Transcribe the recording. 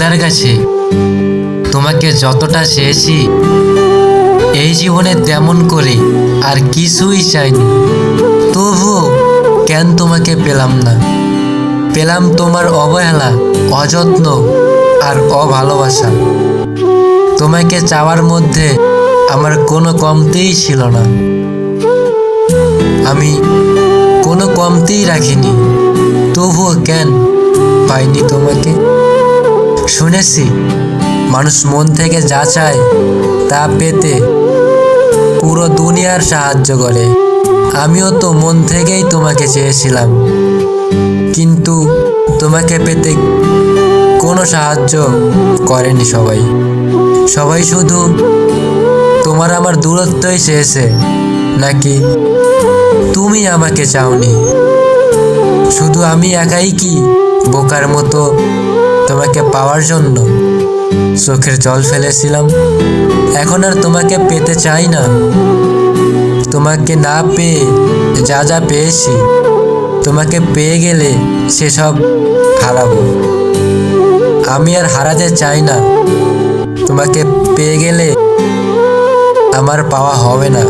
খোদার কাছে তোমাকে যতটা চেয়েছি এই জীবনে তেমন করে আর কিছুই চাইনি, তবুও কেন তোমাকে পেলাম না? পেলাম তোমার অবহেলা, অযত্ন আর অভালোবাসা। তোমাকে চাওয়ার মধ্যে আমার কোনো কমতিই ছিল না, আমি কোনো কমতিই রাখিনি, তবুও কেন পাইনি তোমাকে? শুনেছি মানুষ মন থেকে যা চায় তা পেতে পুরো দুনিয়ার সাহায্য করে। আমিও তো মন থেকেই তোমাকে চেয়েছিলাম, কিন্তু তোমাকে পেতে কোনো সাহায্য করেনি সবাই। সবাই শুধু তোমার আমার দূরত্বই চেয়েছে, নাকি তুমি আমাকে চাওনি? শুধু আমি একাই কি বোকার মতো তোমাকে পাওয়ার জন্য চোখের জল ফেলেছিলাম? এখন আর তোমাকে পেতে চাই না। তোমাকে না পেয়ে যা যা পেয়েছি, তোমাকে পেয়ে গেলে সেসব হারাবো। আমি আর হারাতে চাই না। তোমাকে পেয়ে গেলে আমার পাওয়া হবে না।